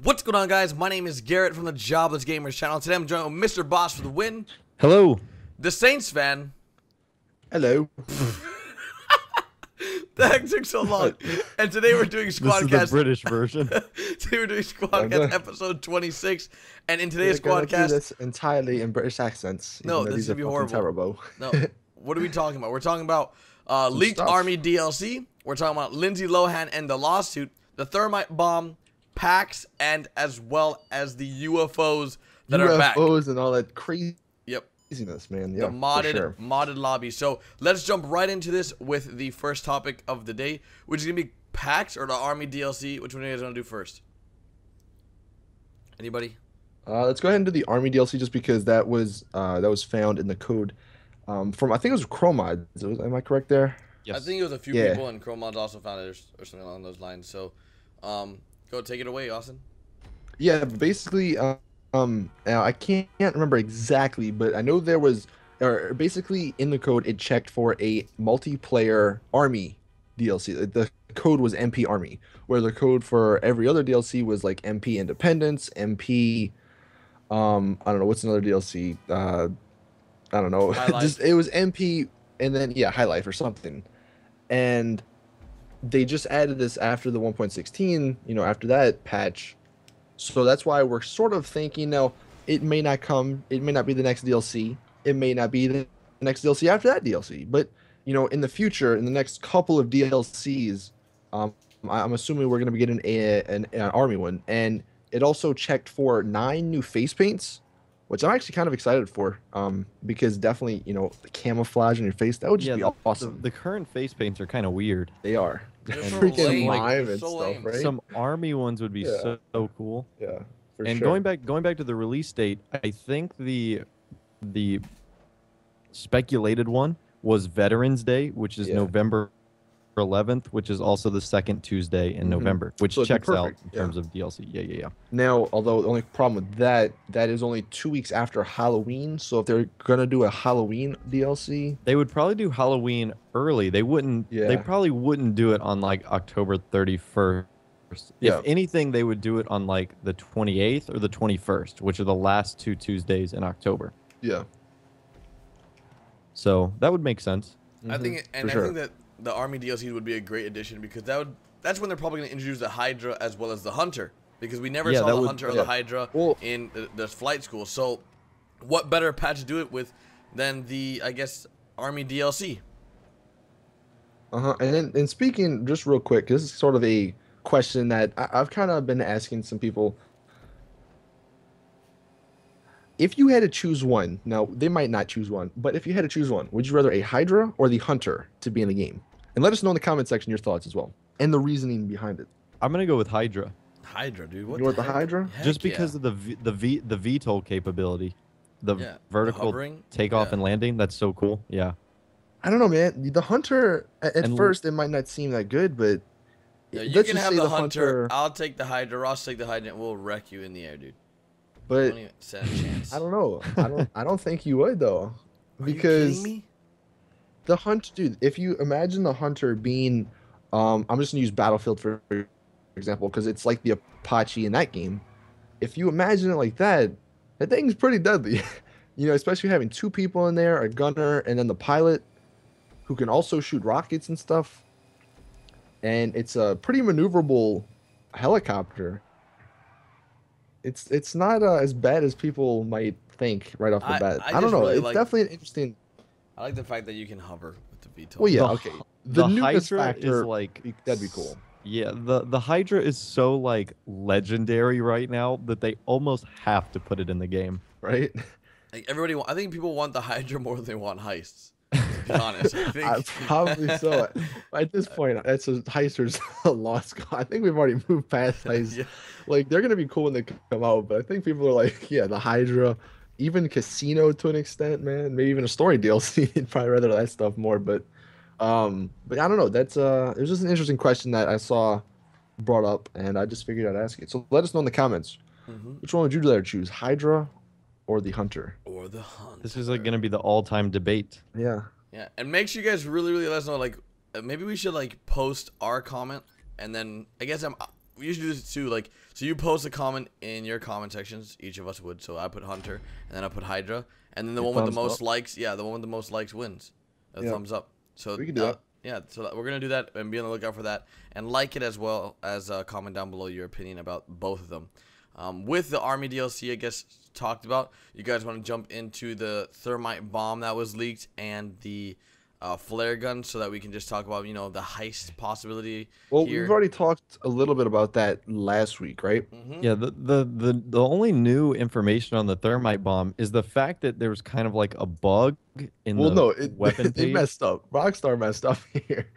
What's going on, guys? My name is Garrett from the Jobless Gamers channel. Today I'm joined with Mr. Boss for the win. Hello. The Saints fan. Hello. The heck took so long. And today we're doing Squadcast. This is the British version. Today we're doing Squadcast episode 26. And in today's Squadcast, this entirely in British accents. No, this is gonna be horrible. Terrible. No, what are we talking about? We're talking about leaked Army DLC. We're talking about Lindsay Lohan and the lawsuit, the thermite bomb, PAX, and as well as the UFOs that are back. UFOs and all that crazy. Yep. Craziness, man. The Yeah, modded lobby. So let's jump right into this with the first topic of the day, which is gonna be PAX or the Army DLC. Which one are you guys gonna do first? Anybody? Let's go ahead and do the Army DLC just because that was found in the code from, I think it was Chrome mods. Am I correct there? Yes. I think it was a few people, and Chrome mods also found it or something along those lines. So, go take it away, Austin. Yeah, basically, now I can't remember exactly, but I know there was, or basically in the code it checked for a multiplayer Army DLC. The code was MP Army, where the code for every other DLC was like MP Independence, MP, I don't know what's another DLC. I don't know. Just it was MP and then High Life or something, and they just added this after the 1.16, after that patch. So that's why we're sort of thinking now it may not come, it may not be the next DLC, it may not be the next DLC after that DLC, but in the future, in the next couple of DLCs, I'm assuming we're going to be getting an Army one. And it also checked for 9 new face paints, which I'm actually kind of excited for, because definitely, the camouflage on your face, that would just be awesome. The current face paints are kind of weird. They are. They're freaking lime and stuff, lame. right? Some Army ones would be so cool. Yeah, for and sure. going back to the release date, I think the speculated one was Veterans Day, which is November 11th, which is also the second Tuesday in November, which checks out in terms of DLC. Yeah. Now, although the only problem with that is only 2 weeks after Halloween. So if they're gonna do a Halloween DLC, they would probably do Halloween early. They wouldn't. They probably wouldn't do it on like October 31st. If anything, they would do it on like the 28th or the 21st, which are the last 2 Tuesdays in October. Yeah. So that would make sense. I think, I think that the Army DLC would be a great addition because that's when they're probably going to introduce the Hydra as well as the Hunter, because we never saw the Hunter or the Hydra in the flight school. So what better patch to do it with than the, I guess, Army DLC? And speaking just real quick, this is sort of a question that I've kind of been asking some people. If you had to choose one, now they might not choose one, but if you had to choose one, would you rather a Hydra or the Hunter to be in the game? And let us know in the comment section your thoughts as well, and the reasoning behind it. I'm gonna go with Hydra. Hydra, dude. What the Hydra? Just because of the VTOL capability, the vertical takeoff and landing. That's so cool. Yeah. I don't know, man. The Hunter at first it might not seem that good, but you can have the Hunter. I'll take the Hydra. Ross take the Hydra, and we'll wreck you in the air, dude. But don't even stand a chance. I don't know. I don't think you would though, because are you kidding me? The Hunter, dude. If you imagine the Hunter being, I'm just gonna use Battlefield for example, because it's like the Apache in that game. If you imagine it like that, that thing's pretty deadly. Especially having 2 people in there, a gunner, and then the pilot, who can also shoot rockets and stuff. And it's a pretty maneuverable helicopter. It's not as bad as people might think right off the bat. I don't know. Really it's definitely an interesting. I like the fact that you can hover with the VTOL. Well, yeah, okay. The Hydra is like that'd be cool. Yeah, the Hydra is so like legendary right now that they almost have to put it in the game, right? Like everybody, I think people want the Hydra more than they want heists. To be honest, I think. Probably so. At this point, that's a heister's a lost cause. I think we've already moved past heists. Like they're gonna be cool when they come out, but I think people are like, the Hydra, even Casino to an extent, man. Maybe even a story DLC. I'd probably rather that stuff more, but I don't know. That's it was just an interesting question that I saw brought up, and I just figured I'd ask it. So let us know in the comments. Which one would you rather choose, Hydra or the Hunter? Or the Hunter. This is like gonna be the all-time debate. Yeah. Yeah, and make sure you guys really let us know. Like, maybe we should like post our comment, and then I guess we usually do this too. Like, So you post a comment in your comment sections. Each of us would. So I put Hunter, and then I put Hydra, and then the one with the most likes. Yeah, the one with the most likes wins. A thumbs up. So we can do that. Yeah, so we're gonna do that and be on the lookout for that, and like it as well as comment down below your opinion about both of them. With the Army DLC, I guess talked about. You guys want to jump into the thermite bomb that was leaked and the flare gun, so that we can just talk about, you know, the heist possibility. Well, we've already talked a little bit about that last week, right? Yeah, the only new information on the thermite bomb is the fact that there was kind of like a bug in the weapon page. They messed up. Rockstar messed up here.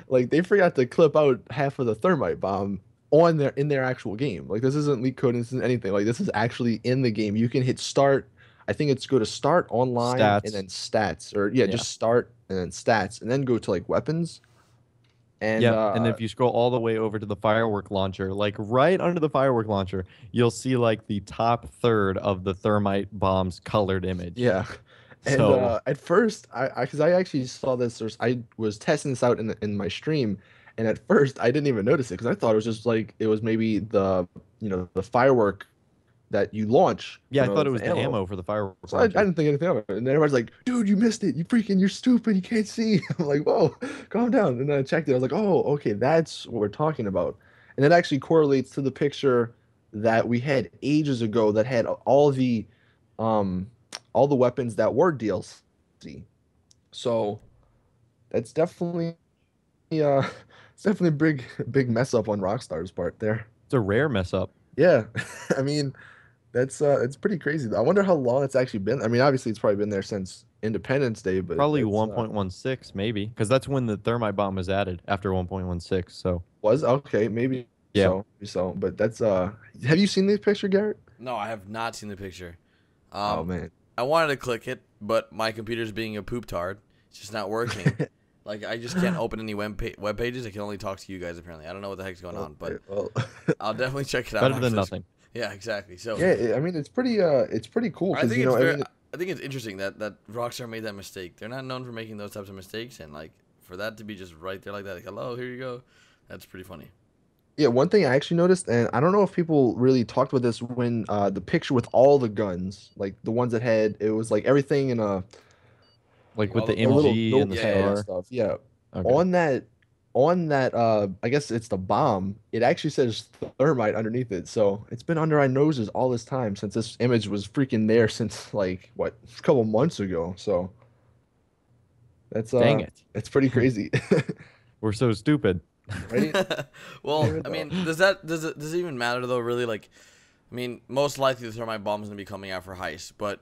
Like, they forgot to clip out half of the thermite bomb in their actual game. Like, this isn't leak code, this isn't anything. Like, this is actually in the game. You can hit start. I think it's go to start online and then stats, or just start and then stats, and then go to like weapons. And and if you scroll all the way over to the firework launcher, like right under the firework launcher, you'll see like the top third of the thermite bomb's colored image. Yeah. And at first, because I actually saw this, I was testing this out in my stream, and at first I didn't even notice it because I thought it was just like it was maybe the firework that you launch. Yeah, I thought it was the ammo for the firework. So I didn't think anything of it. And then everybody's like, dude, you missed it. You're stupid. You can't see. I'm like, whoa, calm down. And then I checked it. I was like, oh, okay, that's what we're talking about. And it actually correlates to the picture that we had ages ago that had all the weapons that were DLC. So that's definitely a big mess up on Rockstar's part there. It's a rare mess up. Yeah. I mean, that's it's pretty crazy. I wonder how long it's actually been. I mean, obviously it's probably been there since Independence Day, but probably 1.16 maybe, because that's when the thermite bomb was added after 1.16. So was okay, maybe. Yeah. So, but that's have you seen this picture, Garrett? No, I have not seen the picture. Oh man, I wanted to click it, but my computer's being a poop tard. It's just not working. Like, I just can't open any web pages. I can only talk to you guys, apparently. I don't know what the heck's going on, but I'll definitely check it out. Better than nothing. Yeah, exactly. So yeah, I mean, it's pretty cool. I think I think it's interesting that Rockstar made that mistake. They're not known for making those types of mistakes, and like for that to be just right there like that, like, hello, here you go. That's pretty funny. Yeah, one thing I actually noticed, and I don't know if people really talked about this when the picture with all the guns, like the ones that had, it was like everything in a like with the MG and the star stuff. Yeah. Okay. On that I guess it's the bomb, it actually says thermite underneath it. So it's been under our noses all this time since this image was freaking there since like what, a couple months ago. So that's dang it. It's pretty crazy. We're so stupid. Right? Well, I mean, does it even matter though, really? Like, I mean, most likely the thermite bomb is gonna be coming out for heist, but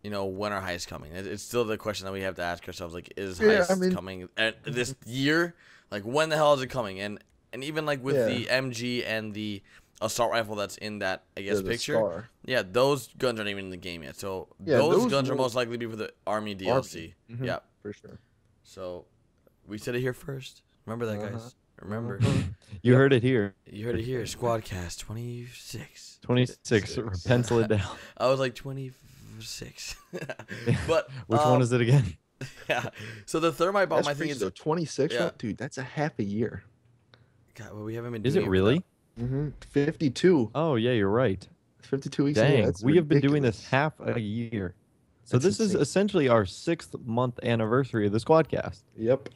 you know, when are heists coming? It's still the question that we have to ask ourselves. Like, is heist coming at this year? Like, when the hell is it coming? And even like with the MG and the assault rifle that's in that, I guess, picture. Scar. Yeah, those guns aren't even in the game yet. So those guns are most likely to be for the Army DLC. Mm-hmm. Yeah, for sure. So we said it here first. Remember that, guys. Remember. You heard it here. You heard it here. Squadcast 26. 26. Pencil it down. I was like 26. But which one is it again? Yeah. So the thermite bomb, I think it's 26. Yeah. Dude, that's a half a year. God, well, we haven't been. Is it really? 52. Oh yeah, you're right. 52 weeks. Dang, we have been doing this half a year. So this is essentially our 6th month anniversary of the Squadcast. Yep.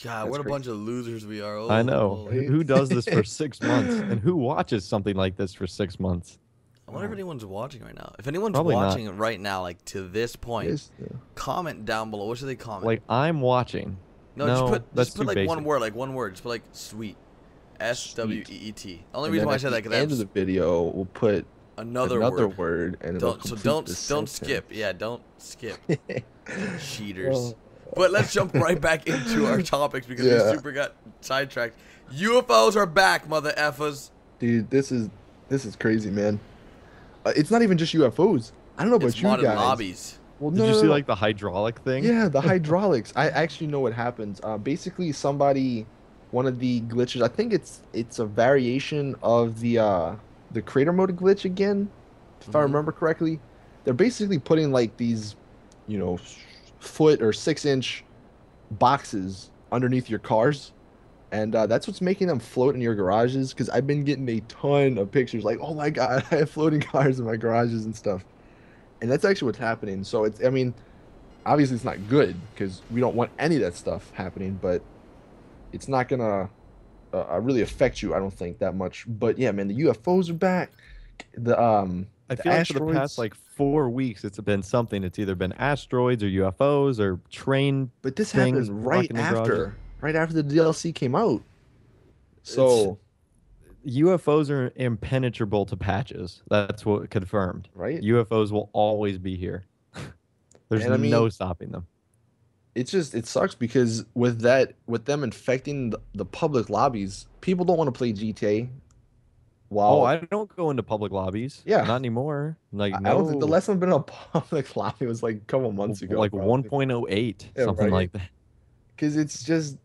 God, what a bunch of losers we are. Oh, I know. Who does this for 6 months, and who watches something like this for 6 months? I wonder if anyone's watching right now. If anyone's watching it right now, like to this point, comment down below. What should they comment? Like, I'm watching. No, just put like basic. One word. Just put like sweet. SWEET. Only reason why I said that because at the end of the video we'll put another word and don't skip. Yeah, don't skip. Cheaters. But let's jump right back into our topics because we super got sidetracked. UFOs are back, mother effers. Dude, this is crazy, man. It's not even just UFOs. I don't know about you guys. Lobbies. Well, Did you see like the hydraulic thing? Yeah, the hydraulics. I actually know what happens. Basically, one of the glitches. I think it's a variation of the creator mode glitch again, if I remember correctly. They're basically putting like these, foot or 6-inch boxes underneath your cars, And that's what's making them float in your garages. Because I've been getting a ton of pictures like, oh my God, I have floating cars in my garages and stuff. And that's actually what's happening. So it's, I mean, obviously it's not good because we don't want any of that stuff happening, but it's not gonna really affect you, I don't think, that much. But yeah, man, the UFOs are back. I feel like for the past like 4 weeks, it's been something. It's either been asteroids or UFOs or train. But this happened right after the DLC came out. So UFOs are impenetrable to patches. That's what confirmed. Right. UFOs will always be here. There's no stopping them. It sucks because with them infecting the public lobbies, people don't want to play GTA. Wow. I don't go into public lobbies. Yeah. Not anymore. Like, I don't think the last time I've been in a public lobby was like a couple months ago. Like 1.08, something like that. Because it's just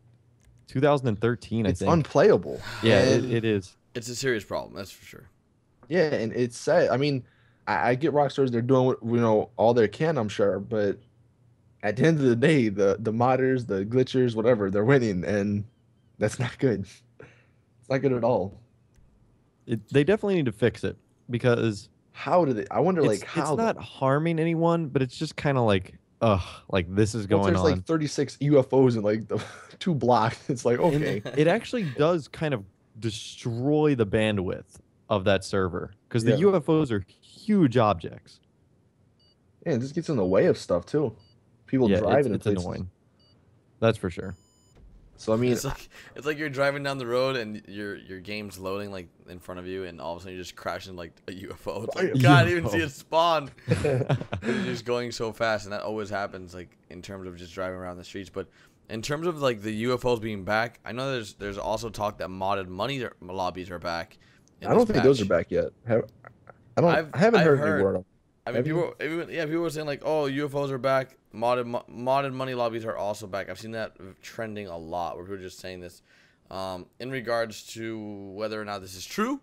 2013, I think. It's unplayable. Yeah, it is. It's a serious problem, that's for sure. Yeah, and it's sad. I mean, I get Rockstars, they're doing all they can, I'm sure, but at the end of the day, the modders, the glitchers, whatever, they're winning, and that's not good. It's not good at all. They definitely need to fix it because how do they? I wonder, how it's not harming anyone, but it's just kind of like, like this is going on. There's like 36 UFOs in like the 2 blocks. It's like, okay. It actually does kind of destroy the bandwidth of that server because the UFOs are huge objects. Yeah, it just gets in the way of stuff too. People driving it's annoying. That's for sure. So I mean, it's like you're driving down the road and your game's loading like in front of you, and all of a sudden you're just crashing like a UFO. It's like, God, I didn't even see it spawn. You're just going so fast, and that always happens like in terms of just driving around the streets. But in terms of like the UFOs being back, I know there's also talk that modded money lobbies are back. I don't think those are back yet. I haven't heard any word of. I mean, people were saying like, oh, UFOs are back. Modded money lobbies are also back. I've seen that trending a lot where people are just saying this. In regards to whether or not this is true,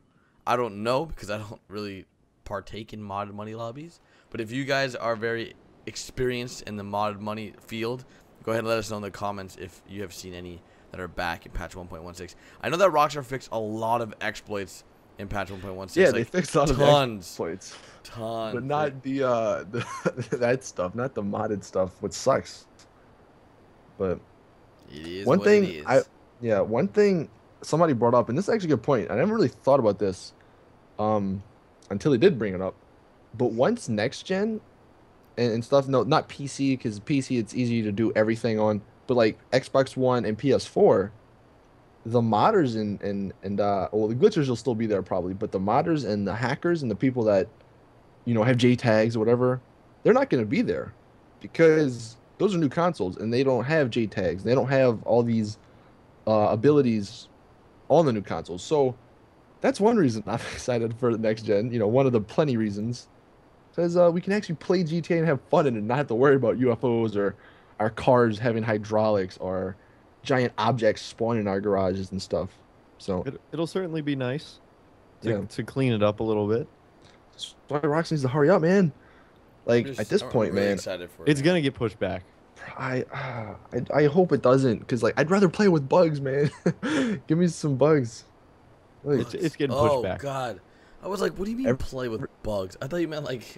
I don't know because I don't really partake in modded money lobbies. But if you guys are very experienced in the modded money field, go ahead and let us know in the comments if you have seen any that are back in patch 1.16. I know that Rockstar fixed a lot of exploits in patch 1.16. Yeah, like, they fixed a lot of exploits. Tons. But not the that stuff, not the modded stuff, which sucks. But it is one thing somebody brought up, and this is actually a good point. I never really thought about this until he did bring it up. But once next gen and stuff, no, not PC, because PC it's easy to do everything on, but like Xbox One and PS4, the modders and well, the glitchers will still be there probably, but the modders and the hackers and the people that have JTags or whatever, they're not going to be there because those are new consoles and they don't have JTags. They don't have all these abilities on the new consoles. So that's one reason I'm excited for the next gen. One of the plenty reasons, because we can actually play GTA and have fun in it and not have to worry about UFOs or our cars having hydraulics or giant objects spawning in our garages and stuff. So it'll certainly be nice to clean it up a little bit. That's why Rox needs to hurry up, man. Like at this point, really man, excited for it's gonna get pushed back. I hope it doesn't, because like I'd rather play with bugs, man. Give me some bugs. It's getting pushed back. Oh God, I was like, what do you mean play with bugs? I thought you meant like.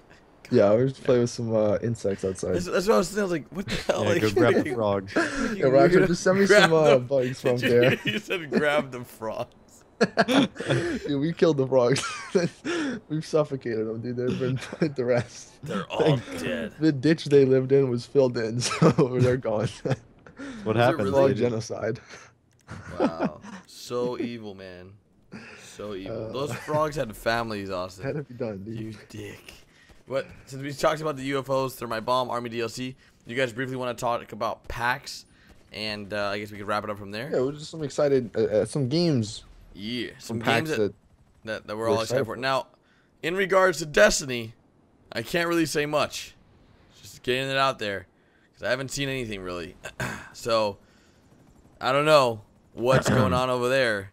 Yeah, I was just playing with some insects outside. That's what I was thinking. I was like, what the hell? Yeah, like, go grab the frogs. Yeah, Roger, just send me some bugs from there. You said grab the frogs. Dude, we killed the frogs. We've suffocated them, dude. They've been put the rest. They're all dead. The ditch they lived in was filled in, so they're gone. What happened? Frog genocide. Wow. So evil, man. So evil. Those frogs had families, Austin. Had to be done, dude. You dick. Since we talked about the UFOs through my bomb army DLC, you guys briefly want to talk about PAX, and I guess we could wrap it up from there. Yeah, we're just excited. Some games. Yeah, some PAX games that we're all excited for. Now, in regards to Destiny, I can't really say much. Just getting it out there, because I haven't seen anything really. So, I don't know what's going on over there.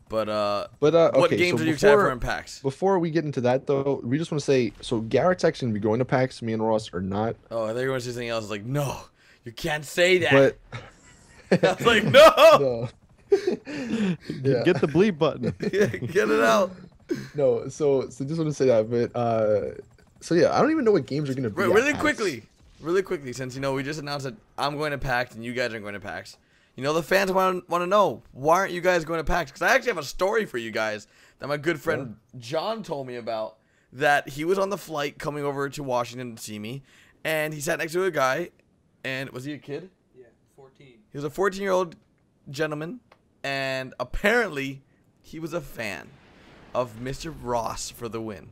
But okay, what games are you excited for in PAX? Before we get into that, though, we just want to say, so Garrett's actually going to be going to PAX, me and Ross are not. Oh, I thought you were going to say something else. I was like, no, you can't say that. But I was like, no. Yeah. Get the bleep button. Yeah, get it out. No, so just want to say that, but so yeah, I don't even know what games are gonna be. Really quickly, since we just announced that I'm going to PAX and you guys are going to PAX. The fans want to know, why aren't you guys going to PAX? Because I actually have a story for you guys that my good friend John told me about. That he was on the flight coming over to Washington to see me, and he sat next to a guy, and was he a kid? Yeah, 14. He was a 14-year-old gentleman, and apparently he was a fan of Mr. Ross for the win.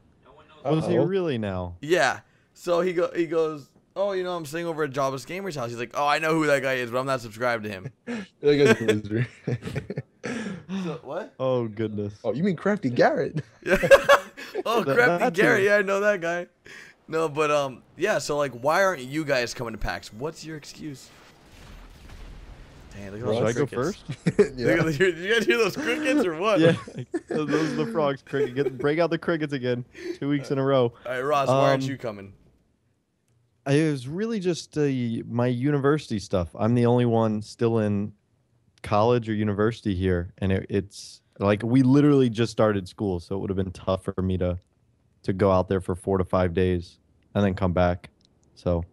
Was he really now? Yeah. So he goes, oh, I'm staying over at Jobless Gamer's house. He's like, oh, I know who that guy is, but I'm not subscribed to him. That guy's a loser. So, what? Oh, goodness. Oh, you mean Crafty Garrett? Yeah. Oh, Crafty Garrett. Yeah, I know that guy. No, but, yeah, so, like, why aren't you guys coming to PAX? What's your excuse? Dang, look at those Should I go crickets. first? Yeah. Did you guys hear those crickets or what? Yeah. Those are the frogs. Break out the crickets again. 2 weeks in a row. All right, Ross, why aren't you coming? It was really just my university stuff. I'm the only one still in college or university here, and it's like we literally just started school, so it would have been tough for me to go out there for 4 to 5 days and then come back. So,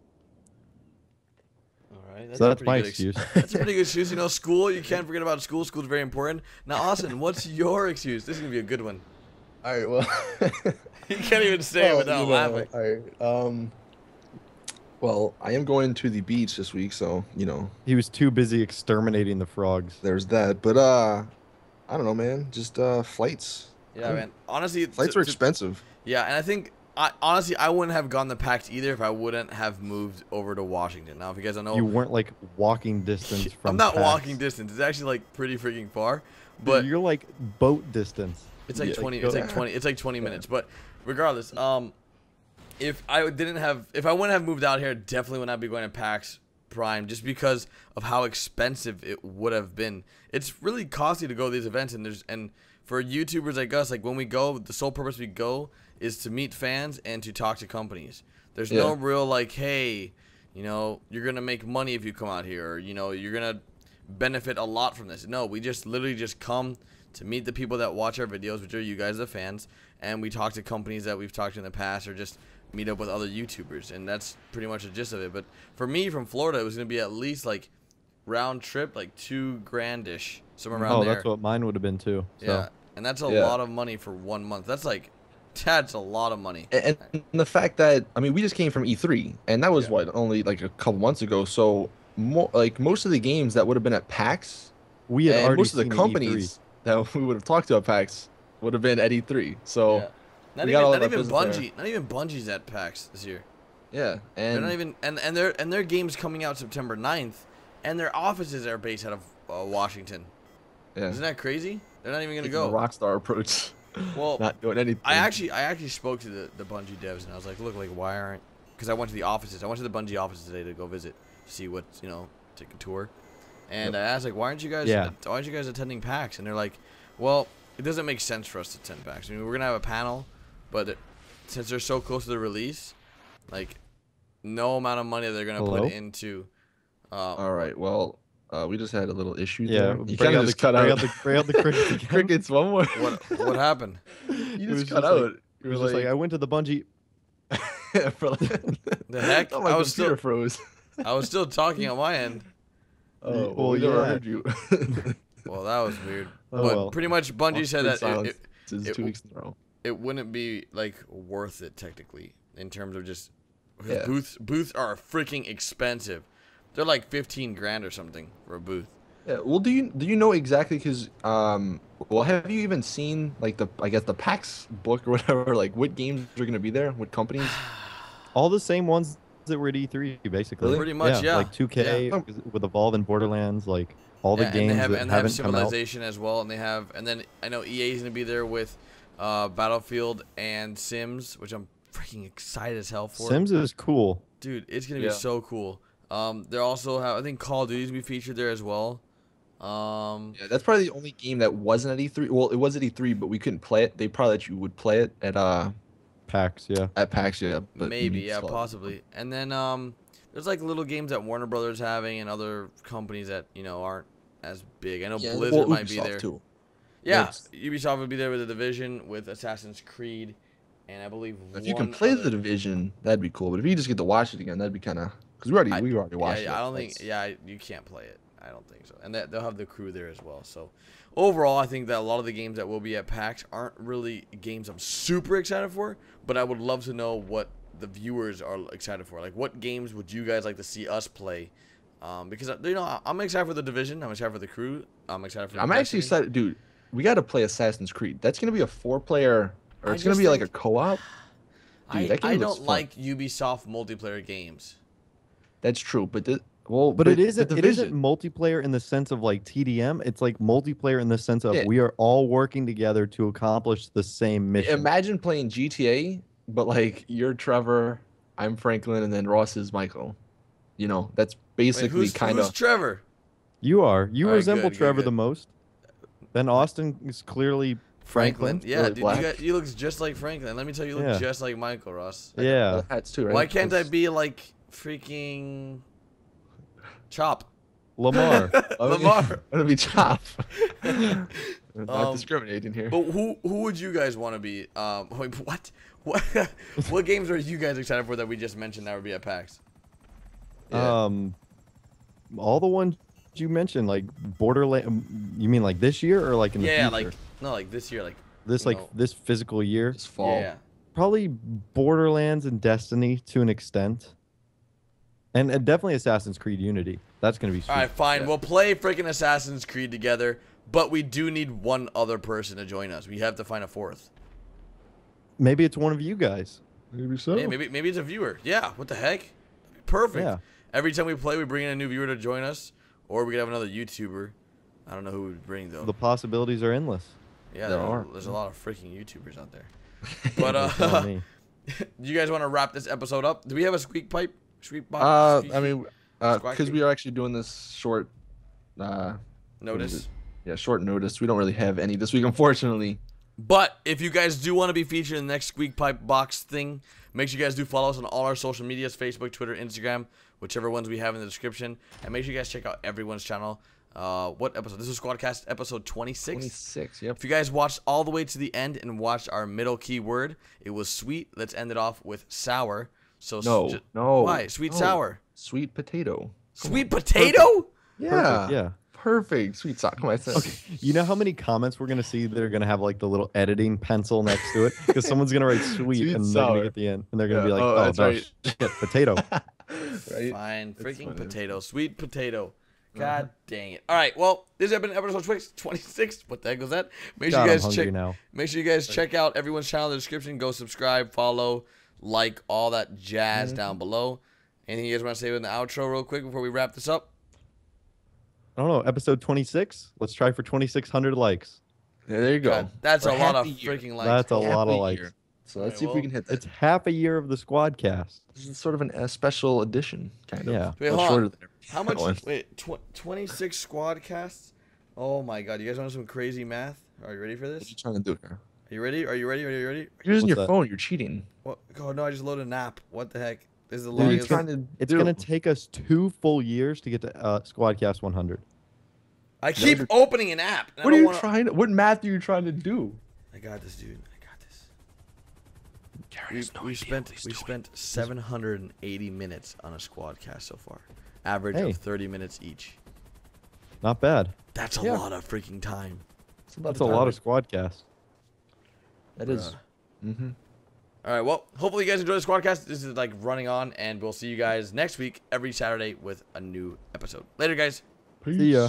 all right, that's my excuse. That's a pretty good excuse. School, you can't forget about school. School's very important. Now, Austin, what's your excuse? This is gonna be a good one. All right, well, You can't even say it without laughing. All right, well, I am going to the beach this week, so He was too busy exterminating the frogs. there's that. But I don't know, man. Just flights. Yeah, man. Honestly, Flights are expensive. Yeah, and I think honestly I wouldn't have gone to PAX either if I wouldn't have moved over to Washington. Now, if you guys don't know, You weren't like walking distance from. I'm not PAX. walking distance. It's actually like pretty freaking far, but You're like boat distance. it's like Yeah, 20. like, It's like 20. It's like 20 minutes. But regardless, if I wouldn't have moved out here, definitely would not be going to PAX Prime just because of how expensive it would have been. It's really costly to go to these events, and for YouTubers like us, like when we go, the sole purpose we go is to meet fans and to talk to companies. There's no real like, hey, you're gonna make money if you come out here, or you're gonna benefit a lot from this. No, we just literally just come to meet the people that watch our videos, which are you guys, the fans, and we talk to companies that we've talked to in the past, or just meet up with other YouTubers, and that's pretty much the gist of it. But for me, from Florida, it was gonna be at least like round trip, like $2,000-ish, somewhere around there. Oh, that's what mine would have been too. So. Yeah, and that's a lot of money for 1 month. That's a lot of money. And the fact that we just came from E3, and that was only like a couple months ago. So most of the games that would have been at PAX, we had already most of the companies that we would have talked to at PAX would have been at E3. So. Yeah. Not even Bungie's at PAX this year. Yeah, and they're not even and their game's coming out September 9th, and their offices are based out of Washington. Yeah, isn't that crazy? They're not even gonna go. The Rockstar approach. Well, not doing anything. I actually spoke to the Bungie devs, and I was like, look, like why aren't? Because I went to the offices. I went to the Bungie offices today to go visit, see what's take a tour, and I asked like, why aren't you guys attending PAX? And they're like, well, it doesn't make sense for us to attend PAX. We're gonna have a panel. But since they're so close to the release, like, no amount of money they're gonna put into. All right. Well, we just had a little issue. Yeah. There. You kind of just cut out. Bring out the crickets again. Crickets. One more. What happened? You just cut out. It was just like I went to the Bungie. The heck? Oh, my computer froze. I was still talking on my end. Oh, well, we never heard you. Well, that was weird. But pretty much Bungie said that it 2 weeks in a row. It wouldn't be like worth it technically in terms of just booths are freaking expensive. They're like 15 grand or something for a booth. Yeah. Well, do you know exactly? Because have you even seen like the PAX book or whatever? Like what games are gonna be there? What companies? All the same ones that were at E3 basically. Really? Pretty much, yeah. Like 2K with Evolve and Borderlands, like all the games that haven't come out. Civilization as well, and then I know EA's gonna be there with Battlefield and Sims, which I'm freaking excited as hell for. Sims is cool, dude. It's gonna be so cool. They also have, I think, Call of Duty's gonna be featured there as well. Yeah, that's probably the only game that wasn't at E3. Well, it was at E3, but we couldn't play it. They probably let you would play it at PAX, yeah. At PAX, yeah. But maybe, yeah, possibly. And then there's like little games that Warner Brothers having and other companies that aren't as big. I know Blizzard might be there. Too. Yeah, Ubisoft would be there with The Division, with Assassin's Creed, and I believe if you can play The Division, that'd be cool. But if you just get to watch it again, that'd be kind of because we already watched it. I don't think. Yeah, you can't play it. I don't think so. And they'll have the crew there as well. So overall, I think that a lot of the games that will be at PAX aren't really games I'm super excited for. But I would love to know what the viewers are excited for. Like, what games would you guys like to see us play? Because I'm excited for The Division. I'm excited for the crew. I'm excited for. I'm actually excited, dude. We got to play Assassin's Creed. That's gonna be a 4-player, or it's gonna be like a co-op. Dude, I don't like Ubisoft multiplayer games. That's true, but it isn't multiplayer in the sense of like TDM. It's like multiplayer in the sense of we are all working together to accomplish the same mission. Imagine playing GTA, but like you're Trevor, I'm Franklin, and then Ross is Michael. You know, that's basically kind of. Who's Trevor? You are. You resemble Trevor the most. Then Austin is clearly Franklin. Yeah, dude, you look just like Franklin. Let me tell you, you look just like Michael, Ross. Yeah. Hats too, right? Why can't I be like freaking Chop? Lamar. Lamar. I'm gonna be Chop. Not discriminating here. But who would you guys want to be? Wait, what games are you guys excited for that we just mentioned that would be at PAX? Yeah. All the ones you mentioned, like Borderlands. You mean like this year or like in the future? like this year, like this physical year, this fall. Yeah. Probably Borderlands and Destiny to an extent, and definitely Assassin's Creed Unity. That's gonna be sweet. All right, fine. Yeah. We'll play freaking Assassin's Creed together, but we do need one other person to join us. We have to find a fourth. Maybe it's one of you guys. Maybe so. Yeah, maybe it's a viewer. Yeah. What the heck? Perfect. Yeah. Every time we play, we bring in a new viewer to join us, or we could have another YouTuber. I don't know who we'd bring though. The possibilities are endless. Yeah, there's a lot of freaking YouTubers out there. But you guys want to wrap this episode up? Do we have a squeak box? I mean, because we are actually doing this short notice. Yeah, short notice. We don't really have any this week, unfortunately. But if you guys do want to be featured in the next squeak pipe box thing, make sure you guys do follow us on all our social medias: Facebook, Twitter, Instagram, whichever ones we have in the description. And make sure you guys check out everyone's channel. What episode? This is Squadcast episode 26. 26, yep. If you guys watched all the way to the end and watched our middle keyword, it was sweet. Let's end it off with sour. So no. Why? Sweet sour. Sweet potato. Sweet potato? Yeah. Perfect, yeah. Perfect. Sweet sour. Come on. Okay. You know how many comments we're gonna see that are gonna have like the little editing pencil next to it? Because someo's gonna write sweet and they're gonna get the end, and they're gonna be like, oh no, right. Shit, potato. Right? Fine, freaking potato, sweet potato. God dang it! All right, well, this has been episode 26. What the heck was that? Make sure you guys check. Make sure you guys check out everyone's channel in the description. Go subscribe, follow, like, all that jazz down below. Anything you guys want to say in the outro, real quick, before we wrap this up? I don't know. Episode 26. Let's try for 2,600 likes. Yeah, there you go. God, that's a lot of freaking likes. That's a lot of likes. So let's see if we can hit that. It's half a year of the Squadcast. This is sort of a special edition, kind of. Yeah. Wait, hold on. How much? Wait, 26 Squadcasts? Oh my God! You guys want some crazy math? Are you ready for this? What are you trying to do here? Are you ready? Are you ready? Are you ready? You're using your phone. You're cheating. What? Oh no! I just loaded an app. What the heck? This is the longest. It's gonna take us 2 full years to get to Squadcast 100. I keep opening an app. What are you trying? What math are you trying to do? I got this, dude. I got this. We spent 780 minutes on a Squadcast so far. Average of 30 minutes each. Not bad. That's a lot of freaking time. That's a lot of Squadcast. That is. All right. Well, hopefully you guys enjoy the Squadcast. This is like running on, and we'll see you guys next week every Saturday with a new episode. Later, guys. Peace. See ya.